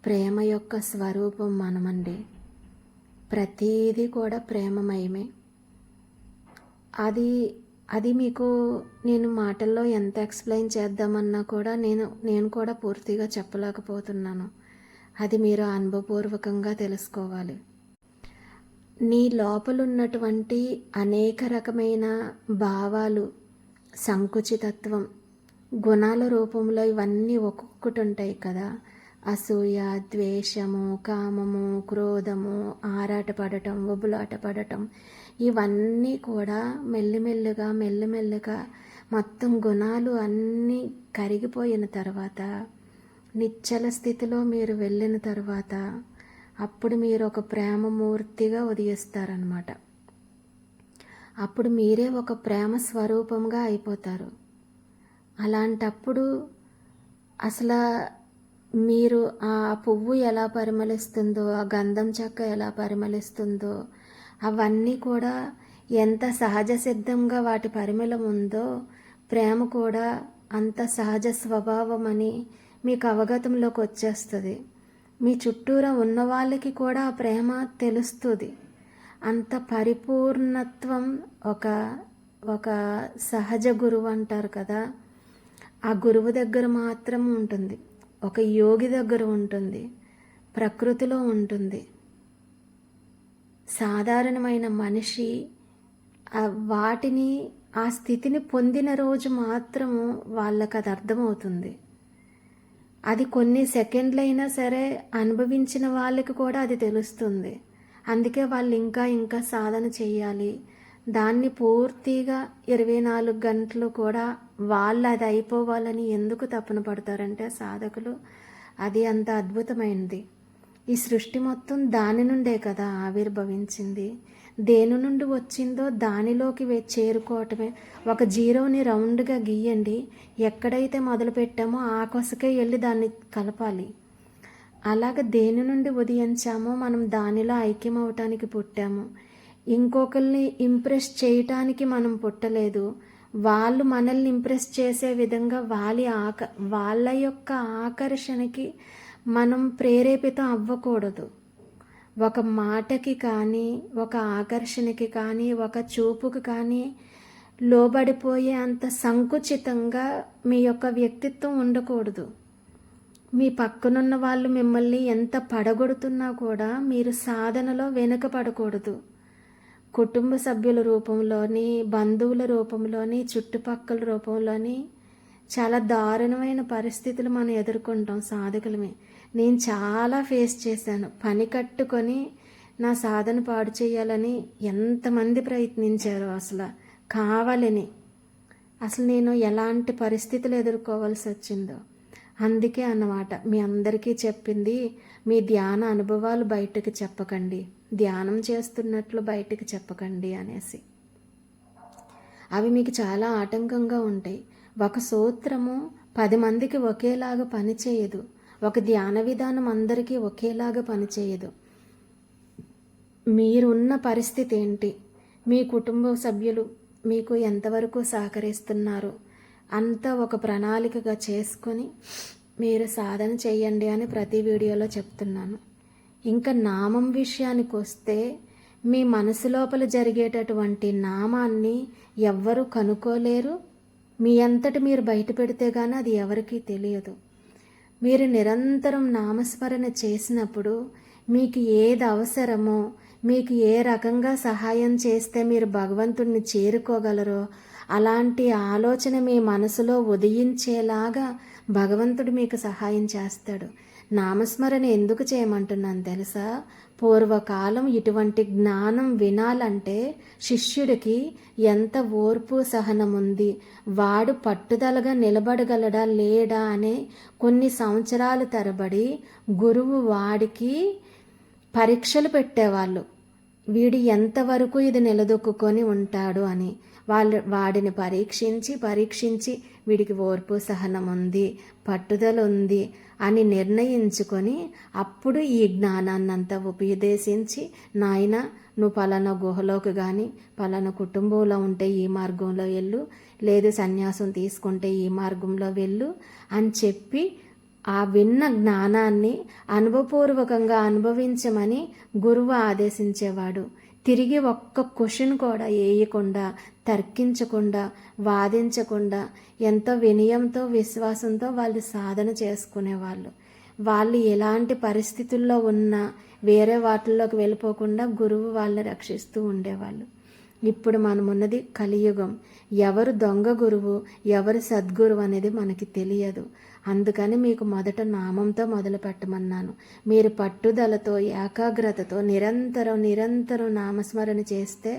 ప్రేమ యొక్క స్వరూపం మనమండి. ప్రతీది కూడా ప్రేమమయమే. అది మీకు నేను మాటల్లో ఎంత ఎక్స్ప్లెయిన్ చేద్దామన్నా కూడా నేను కూడా పూర్తిగా చెప్పలేకపోతున్నాను. అది మీరు అనుభవపూర్వకంగా తెలుసుకోవాలి. నీ లోపలున్నటువంటి అనేక రకమైన భావాలు, సంకుచితత్వం, గుణాల రూపంలో ఇవన్నీ ఒక్కొక్కటి ఉంటాయి కదా. అసూయ, ద్వేషము, కామము, క్రోధము, ఆరాటపడటం, ఉబులాటపడటం, ఇవన్నీ కూడా మెల్లిమెల్లిగా మొత్తం గుణాలు అన్నీ కరిగిపోయిన తర్వాత, నిశ్చల స్థితిలో మీరు వెళ్ళిన తర్వాత అప్పుడు మీరు ఒక ప్రేమమూర్తిగా ఉదయిస్తారనమాట. అప్పుడు మీరే ఒక ప్రేమ స్వరూపంగా అయిపోతారు. అలాంటప్పుడు అసలు మీరు ఆ పువ్వు ఎలా పరిమళిస్తుందో, ఆ గంధం చెక్క ఎలా పరిమళిస్తుందో, అవన్నీ కూడా ఎంత సహజ సిద్ధంగా వాటి పరిమళం ఉందో, ప్రేమ కూడా అంత సహజ స్వభావం అని మీకు అవగతంలోకి వచ్చేస్తుంది. మీ చుట్టూరా ఉన్న వాళ్ళకి కూడా ఆ ప్రేమ తెలుస్తుంది. అంత పరిపూర్ణత్వం ఒక సహజ గురువు అంటారు కదా, ఆ గురువు దగ్గర మాత్రం ఉంటుంది, ఒక యోగి దగ్గర ఉంటుంది, ప్రకృతిలో ఉంటుంది. సాధారణమైన మనిషి వాటిని ఆ స్థితిని పొందిన రోజు మాత్రము వాళ్ళకి అది అర్థమవుతుంది. అది కొన్ని సెకండ్లైనా సరే అనుభవించిన వాళ్ళకి కూడా అది తెలుస్తుంది. అందుకే వాళ్ళు ఇంకా ఇంకా సాధన చేయాలి, దాన్ని పూర్తిగా 24 గంటలు కూడా వాళ్ళు అది అయిపోవాలని ఎందుకు తపన పడతారంటే సాధకులు, అది అంత అద్భుతమైనది. ఈ సృష్టి మొత్తం దాని నుండే కదా ఆవిర్భవించింది. దేని నుండి వచ్చిందో దానిలోకి చేరుకోవటమే. ఒక జీరోని రౌండ్గా గీయండి, ఎక్కడైతే మొదలు పెట్టామో ఆ కొసకే వెళ్ళి దాన్ని కలపాలి. అలాగ దేని నుండి ఉదయించామో మనం దానిలో ఐక్యం అవటానికి పుట్టాము. ఇంకొకరిని ఇంప్రెస్ చేయటానికి మనం పుట్టలేదు. వాళ్ళు మనల్ని ఇంప్రెస్ చేసే విధంగా వాళ్ళ యొక్క ఆకర్షణకి మనం ప్రేరేపితం అవ్వకూడదు. ఒక మాటకి కానీ, ఒక ఆకర్షణకి కానీ, ఒక చూపుకి కానీ లోబడిపోయే అంత సంకుచితంగా మీ యొక్క వ్యక్తిత్వం ఉండకూడదు. మీ పక్కనున్న వాళ్ళు మిమ్మల్ని ఎంత పడగొడుతున్నా కూడా మీరు సాధనలో వెనుకపడకూడదు. కుటుంబ సభ్యుల రూపంలోని, బంధువుల రూపంలోని, చుట్టుపక్కల రూపంలోని చాలా దారుణమైన పరిస్థితులు మనం ఎదుర్కొంటాం సాధకులమే. నేను చాలా ఫేస్ చేశాను. పని కట్టుకొని నా సాధన పాడు చేయాలని ఎంతమంది ప్రయత్నించారో అసలు కావాలని. అసలు నేను ఎలాంటి పరిస్థితులు ఎదుర్కోవాల్సి వచ్చిందో. అందుకే అన్నమాట మీ అందరికీ చెప్పింది, మీ ధ్యాన అనుభవాలు బయటకు చెప్పకండి, ధ్యానం చేస్తున్నట్లు బయటకు చెప్పకండి అనేసి. అవి మీకు చాలా ఆటంకంగా ఉంటాయి. ఒక సూత్రము 10 మందికి ఒకేలాగా పనిచేయదు. ఒక ధ్యాన విధానం అందరికీ ఒకేలాగా పనిచేయదు. మీరున్న పరిస్థితి ఏంటి, మీ కుటుంబ సభ్యులు మీకు ఎంతవరకు సహకరిస్తున్నారు, అంతా ఒక ప్రణాళికగా చేసుకొని మీరు సాధన చేయండి అని ప్రతి వీడియోలో చెప్తున్నాను. ఇంకా నామం విషయానికి వస్తే, మీ మనసు లోపల జరిగేటటువంటి నామాన్ని ఎవ్వరూ కనుక్కోలేరు. మీ అంతటి మీరు బయట పెడితే కానీ అది ఎవరికీ తెలియదు. మీరు నిరంతరం నామస్మరణ చేసినప్పుడు మీకు ఏది అవసరమో, మీకు ఏ రకంగా సహాయం చేస్తే మీరు భగవంతుడిని చేరుకోగలరో అలాంటి ఆలోచన మీ మనసులో ఉదయించేలాగా భగవంతుడు మీకు సహాయం చేస్తాడు. నామస్మరణ ఎందుకు చేయమంటున్నాను తెలుసా? పూర్వకాలం ఇటువంటి జ్ఞానం వినాలంటే శిష్యుడికి ఎంత ఓర్పు సహనం ఉంది, వాడు పట్టుదలగా నిలబడగలడా లేడా అనే కొన్ని సంవత్సరాల తరబడి గురువు వాడికి పరీక్షలు పెట్టేవాళ్ళు. వీడు ఎంతవరకు ఇది నిలదొక్కుని ఉంటాడు అని వాడిని పరీక్షించి వీడికి ఓర్పు సహనం ఉంది, పట్టుదల ఉంది అని నిర్ణయించుకొని అప్పుడు ఈ జ్ఞానాన్నంతా ఉపదేశించి, నాయన నువ్వు పలానా గుహలోకి కానీ, పలానా కుటుంబంలో ఉంటే ఈ మార్గంలో వెళ్ళు, లేదు సన్యాసం తీసుకుంటే ఈ మార్గంలో వెళ్ళు అని చెప్పి ఆ విన్న జ్ఞానాన్ని అనుభవపూర్వకంగా అనుభవించమని గురువు ఆదేశించేవాడు. తిరిగి ఒక్క క్వశ్చన్ కూడా వేయకుండా, తర్కించకుండా, వాదించకుండా ఎంతో వినయంతో విశ్వాసంతో వాళ్ళు సాధన చేసుకునేవాళ్ళు. వాళ్ళు ఎలాంటి పరిస్థితుల్లో ఉన్నా వేరే వాటిల్లోకి వెళ్ళిపోకుండా గురువు వాళ్ళని రక్షిస్తూ ఉండేవాళ్ళు. ఇప్పుడు మనమున్నది కలియుగం. ఎవరు దొంగ గురువు, ఎవరు సద్గురువు అనేది మనకి తెలియదు. అందుకని మీకు మొదట నామంతో మొదలు పెట్టమన్నాను. మీరు పట్టుదలతో, ఏకాగ్రతతో నిరంతరం నామస్మరణ చేస్తే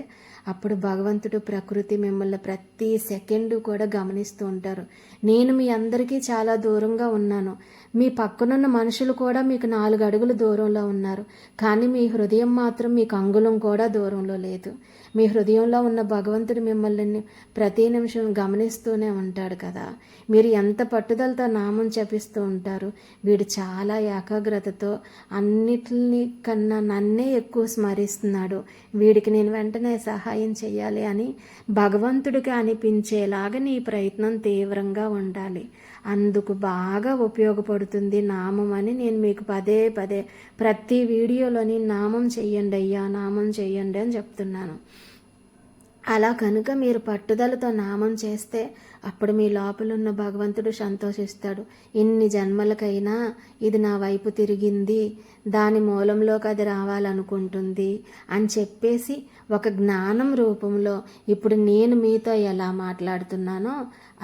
అప్పుడు భగవంతుడు, ప్రకృతి మిమ్మల్ని ప్రతి సెకండు కూడా గమనిస్తూ ఉంటారు. నేను మీ అందరికీ చాలా దూరంగా ఉన్నాను. మీ పక్కనున్న మనుషులు కూడా మీకు 4 అడుగులు దూరంలో ఉన్నారు. కానీ మీ హృదయం మాత్రం మీకు అంగుళం కూడా దూరంలో లేదు. మీ హృదయంలో ఉన్న భగవంతుడు మిమ్మల్ని ప్రతి నిమిషం గమనిస్తూనే ఉంటాడు కదా. మీరు ఎంత పట్టుదలతో నామం జపిస్తూ ఉంటారు. వీడు చాలా ఏకాగ్రతతో అన్నిటిని కన్నా నన్నే ఎక్కువ స్మరిస్తున్నాడు, వీడికి నేను వెంటనే సహాయం చేయాలి అని భగవంతుడికి అనిపించేలాగా నీ ప్రయత్నం తీవ్రంగా ఉండాలి. అందుకు బాగా ఉపయోగపడుతుంది నామం అని నేను మీకు పదే ప్రతి వీడియోలోని నామం చెయ్యండి అయ్యా, నామం చెయ్యండి అని చెప్తున్నాను. అలా కనుక మీరు పట్టుదలతో నామం చేస్తే అప్పుడు మీ లోపలున్న భగవంతుడు సంతోషిస్తాడు. ఇన్ని జన్మలకైనా ఇది నా వైపు తిరిగింది, దాని మూలంలోకి అది రావాలనుకుంటుంది అని చెప్పేసి ఒక జ్ఞానం రూపంలో ఇప్పుడు నేను మీతో ఎలా మాట్లాడుతున్నానో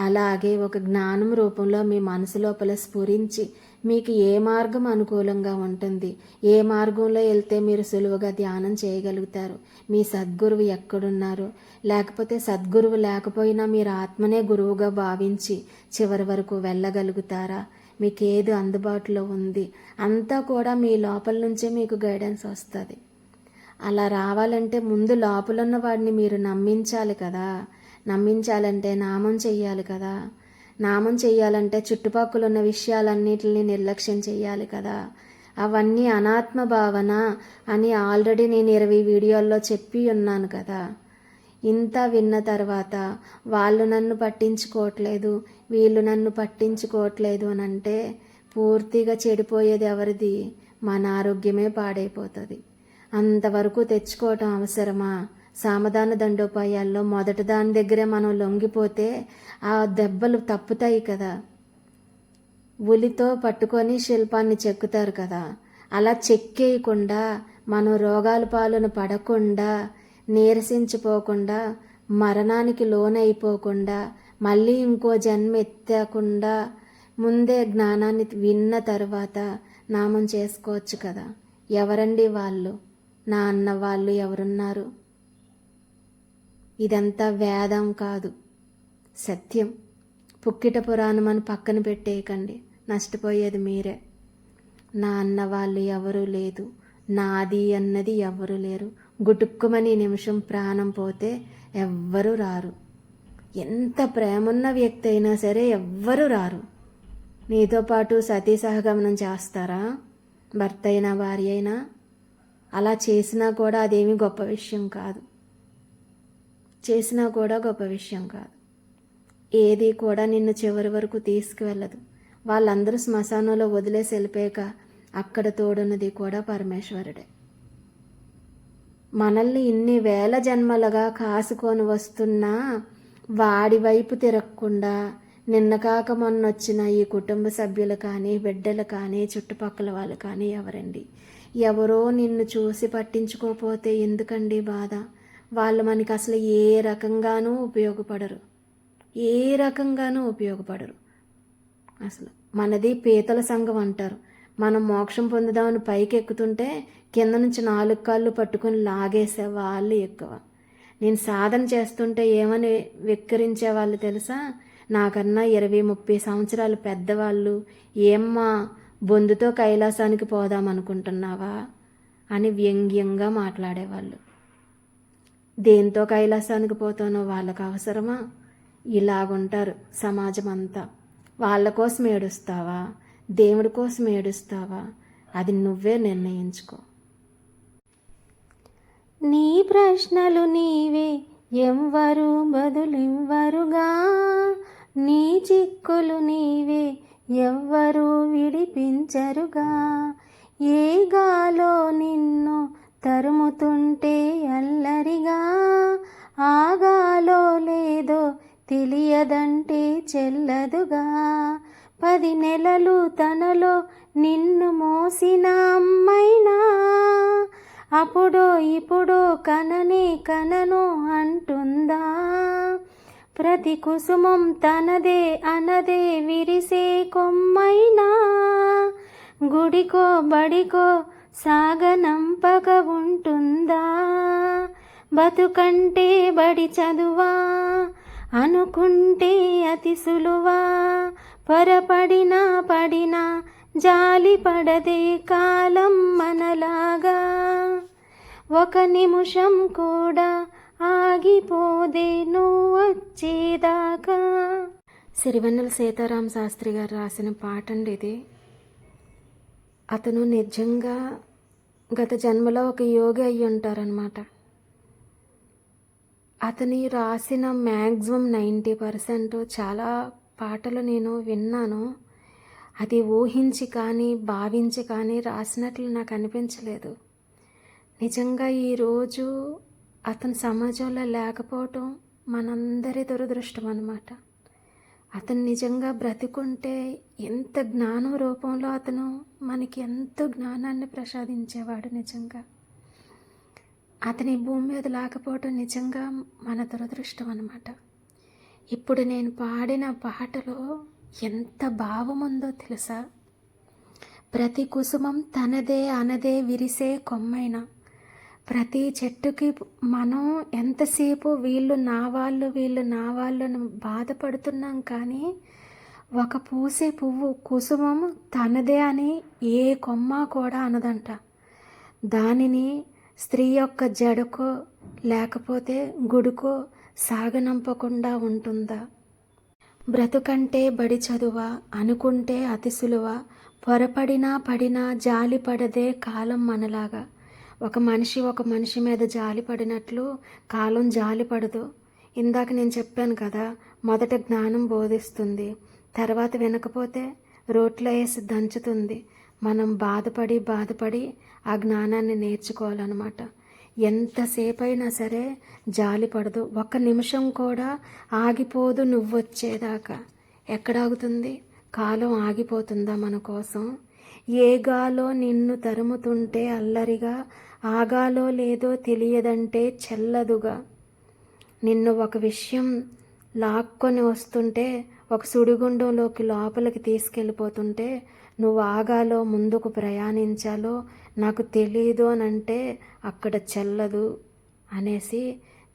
అలాగే ఒక జ్ఞానం రూపంలో మీ మనసు లోపల స్ఫురించి మీకు ఏ మార్గం అనుకూలంగా ఉంటుంది, ఏ మార్గంలో వెళ్తే మీరు సులువుగా ధ్యానం చేయగలుగుతారు, మీ సద్గురువు ఎక్కడున్నారు, లేకపోతే సద్గురువు లేకపోయినా మీరు ఆత్మనే గురువుగా భావించి చివరి వరకు వెళ్ళగలుగుతారా, మీకు ఏది అందుబాటులో ఉంది, అంతా కూడా మీ లోపల నుంచే మీకు గైడెన్స్ వస్తుంది. అలా రావాలంటే ముందు లోపలున్న వాడిని మీరు నమ్మించాలి కదా. నమ్మించాలంటే నామం చెయ్యాలి కదా. నామం చెయ్యాలంటే చుట్టుపక్కల ఉన్న విషయాలన్నిటిని నిర్లక్ష్యం చెయ్యాలి కదా. అవన్నీ అనాత్మ భావన అని ఆల్రెడీ నేను 20 వీడియోల్లో చెప్పి ఉన్నాను కదా. ఇంత విన్న తర్వాత వాళ్ళు నన్ను పట్టించుకోవట్లేదు, వీళ్ళు నన్ను పట్టించుకోవట్లేదు అని అంటే పూర్తిగా చెడిపోయేది ఎవరిది? మన ఆరోగ్యమే పాడైపోతుంది. అంతవరకు తెచ్చుకోవటం అవసరమా? సామధాన దండోపాయాల్లో మొదటి దాని దగ్గరే మనం లొంగిపోతే ఆ దెబ్బలు తప్పుతాయి కదా. ఉలితో పట్టుకొని శిల్పాన్ని చెక్కుతారు కదా. అలా చెక్కేయకుండా మనం రోగాల పాలన పడకుండా, నీరసించిపోకుండా, మరణానికి లోనైపోకుండా, మళ్ళీ ఇంకో జన్మ ఎత్తకుండా ముందే జ్ఞానాన్ని విన్న తర్వాత నామం చేసుకోవచ్చు కదా. ఎవరండి వాళ్ళు? నా అన్న వాళ్ళు ఎవరున్నారు? ఇదంతా వేదం కాదు, సత్యం. పుక్కిట పురాణం అని పక్కన పెట్టేయకండి, నష్టపోయేది మీరే. నా అన్న వాళ్ళు ఎవరూ లేదు, నాది అన్నది ఎవరు లేరు. గుటుక్కుమని నిమిషం ప్రాణం పోతే ఎవ్వరూ రారు. ఎంత ప్రేమన్న వ్యక్తి అయినా సరే ఎవ్వరూ రారు. నీతో పాటు సతీ సహగమనం చేస్తారా? భర్త అయినా భార్య అయినా? అలా చేసినా కూడా అదేమీ గొప్ప విషయం కాదు. చేసినా కూడా గొప్ప విషయం కాదు. ఏది కూడా నిన్ను చివరి వరకు తీసుకువెళ్ళదు. వాళ్ళందరూ శ్మశానంలో వదిలేసి వెళ్ళిపోయాక అక్కడ తోడున్నది కూడా పరమేశ్వరుడే. మనల్ని ఇన్ని వేల జన్మలుగా కాసుకొని వస్తున్నా వాడి వైపు తిరగకుండా నిన్న కాక మొన్న వచ్చిన ఈ కుటుంబ సభ్యులు కానీ, బిడ్డలు కానీ, చుట్టుపక్కల వాళ్ళు కానీ ఎవరండి? ఎవరో నిన్ను చూసి పట్టించుకోకపోతే ఎందుకండి బాధ? వాళ్ళు మనకి అసలు ఏ రకంగానూ ఉపయోగపడరు, ఏ రకంగానూ ఉపయోగపడరు. అసలు మనది పీతల సంఘం అంటారు. మనం మోక్షం పొందుదామని పైకి ఎక్కుతుంటే కింద నుంచి 4 కాళ్ళు పట్టుకొని లాగేసే వాళ్ళు ఎక్కువ. నేను సాధన చేస్తుంటే ఏమని వెక్కిరించే వాళ్ళు తెలుసా? నాకన్నా 20-30 సంవత్సరాలు పెద్దవాళ్ళు, ఏమ్మా బొందుతో కైలాసానికి పోదామనుకుంటున్నావా అని వ్యంగ్యంగా మాట్లాడేవాళ్ళు. దేంతో కైలాసానికి పోతానో వాళ్ళకు అవసరమా? ఇలాగుంటారు సమాజం అంతా. వాళ్ళ కోసం ఏడుస్తావా, దేవుడి కోసం ఏడుస్తావా? అది నువ్వే నిర్ణయించుకో. నీ ప్రశ్నలు నీవే, ఎవ్వరు బదులివ్వరుగా. నీ చిక్కులు నీవే, ఎవ్వరు విడిపించరుగా. ఏ గాలో నిన్ను తరుముతుంటే అల్లరిగా, ఆగాలో లేదో తెలియదంటే చెల్లదుగా. 10 నెలలు తనలో నిన్ను మోసిన అమ్మైనా అప్పుడో ఇప్పుడో కననే కనను అంటుందా. ప్రతి కుసుమం తనదే అనదే విరిసే కొమ్మైనా గుడికో బడికో సాగనంపక ఉంటుందా. బతుకంటే బడి చదువా అనుకుంటే అతి సులువా. పొరపడినా పడినా జాలి పడదే కాలం మనలాగా. ఒక నిమిషం కూడా ఆగిపోదే నువ్వు వచ్చేదాకా. సిరివెన్నెల సీతారామ శాస్త్రి గారు రాసిన పాట అండి ఇది. అతను నిజంగా గత జన్మలో ఒక యోగి అయ్యి ఉంటారనమాట. అతని రాసిన మ్యాక్సిమం 90% చాలా పాటలు నేను విన్నాను. అది ఊహించి కానీ భావించి కానీ రాసినట్లు నాకు అనిపించలేదు. నిజంగా ఈరోజు అతను సమాజంలో లేకపోవటం మనందరి దురదృష్టం అన్నమాట. అతను నిజంగా బ్రతికుంటే ఎంత జ్ఞానం రూపంలో అతను మనకి ఎంతో జ్ఞానాన్ని ప్రసాదించేవాడు. నిజంగా అతని భూమి మీద లేకపోవటం నిజంగా మన దురదృష్టం అన్నమాట. ఇప్పుడు నేను పాడిన పాటలో ఎంత భావం ఉందో తెలుసా? ప్రతి కుసుమం తనదే అనదే విరిసే కొమ్మైన, ప్రతి చెట్టుకి మనం ఎంతసేపు వీళ్ళు నా వాళ్ళు వీళ్ళు నా వాళ్ళను బాధపడుతున్నాం, కానీ ఒక పూసే పువ్వు కుసుమం తనదే అని ఏ కొమ్మ కూడా అనదంట. దానిని స్త్రీ యొక్క జడకో లేకపోతే గుడికో సాగనంపకుండా ఉంటుందా? బ్రతుకంటే బడి చదువా అనుకుంటే అతి సులువ, పొరపడినా పడినా జాలి పడదే కాలం మనలాగా. ఒక మనిషి మీద జాలి పడినట్లు కాలం జాలి పడదు. ఇందాక నేను చెప్పాను కదా, మొదట జ్ఞానం బోధిస్తుంది, తర్వాత వినకపోతే రోట్లో వేసి దంచుతుంది. మనం బాధపడి ఆ జ్ఞానాన్ని నేర్చుకోవాలన్నమాట. ఎంతసేపు అయినా సరే జాలి పడదు. ఒక్క నిమిషం కూడా ఆగిపోదు నువ్వొచ్చేదాకా. ఎక్కడ ఆగుతుంది? కాలం ఆగిపోతుందా మన కోసం? ఏ గాలో నిన్ను తరుముతుంటే అల్లరిగా, ఆగాలో లేదో తెలియదంటే చెల్లదుగా. నిన్ను ఒక విషయం లాక్కొని వస్తుంటే, ఒక సుడిగుండంలోకి లోపలికి తీసుకెళ్ళిపోతుంటే, నువ్వు ఆగాలో ముందుకు ప్రయాణించాలో నాకు తెలీదు అనంటే అక్కడ చెల్లదు అనేసి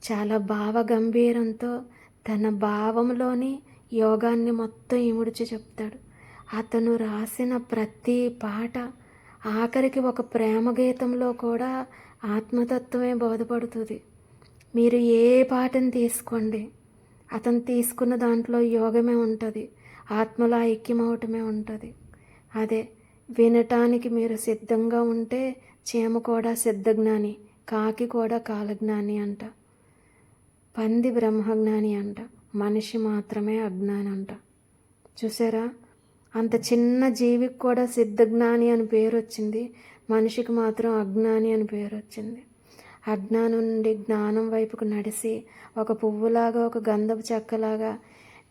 చాలా భావగంభీరంతో తన భావంలోని యోగాన్ని మొత్తం ఇముడిచి చెప్తాడు. అతను రాసిన ప్రతి పాట ఆఖరికి ఒక ప్రేమ గీతంలో కూడా ఆత్మతత్వమే బోధపడుతుంది. మీరు ఏ పాటను తీసుకోండి, అతను తీసుకున్న దాంట్లో యోగమే ఉంటుంది, ఆత్మలో ఐక్యమవటమే ఉంటుంది. అదే వినటానికి మీరు సిద్ధంగా ఉంటే చీమ కూడా సిద్ధజ్ఞాని, కాకి కూడా కాలజ్ఞాని అంట, పంది బ్రహ్మజ్ఞాని అంట, మనిషి మాత్రమే అజ్ఞాని అంట. చూసారా? అంత చిన్న జీవికి కూడా సిద్ధజ్ఞాని అని పేరు వచ్చింది, మనిషికి మాత్రం అజ్ఞాని అని పేరు వచ్చింది. అజ్ఞానం నుండి జ్ఞానం వైపుకు నడిచి ఒక పువ్వులాగా, ఒక గంధపు చెక్కలాగా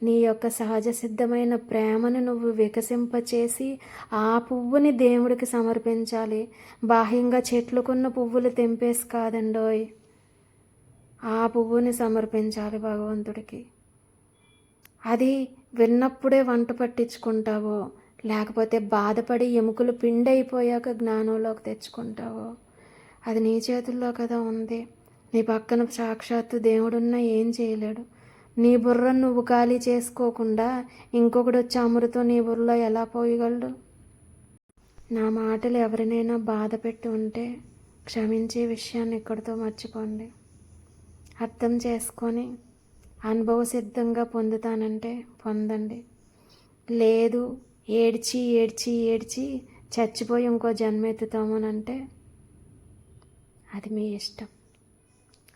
నీ యొక్క సహజ సిద్ధమైన ప్రేమను నువ్వు వికసింపచేసి ఆ పువ్వుని దేవుడికి సమర్పించాలి. బాహ్యంగా చెట్లుకున్న పువ్వులు తెంపేసి కాదండోయ్, ఆ పువ్వుని సమర్పించాలి భగవంతుడికి. అది విన్నప్పుడే వంట పట్టించుకుంటావో, లేకపోతే బాధపడి ఎముకలు పిండి అయిపోయాక జ్ఞానంలోకి తెచ్చుకుంటావో, అది నీ చేతుల్లో కదా ఉంది. నీ పక్కన సాక్షాత్తు దేవుడున్నా ఏం చేయలేడు. నీ బుర్రను నువ్వు ఖాళీ చేసుకోకుండా ఇంకొకడు వచ్చి అమృతం నీ బుర్రలో ఎలా పోయగలడు? నా మాటలు ఎవరినైనా బాధ పెట్టి ఉంటే క్షమించే విషయాన్ని ఇక్కడితో మర్చిపోండి. అర్థం చేసుకొని అనుభవ సిద్ధంగా పొందుతానంటే పొందండి. లేదు ఏడ్చి ఏడ్చి ఏడ్చి చచ్చిపోయి ఇంకో జన్మెత్తుతామనంటే అది మీ ఇష్టం.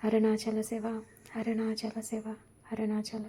అరుణాచల శివ, అరుణాచల శివ, అరుణాచల.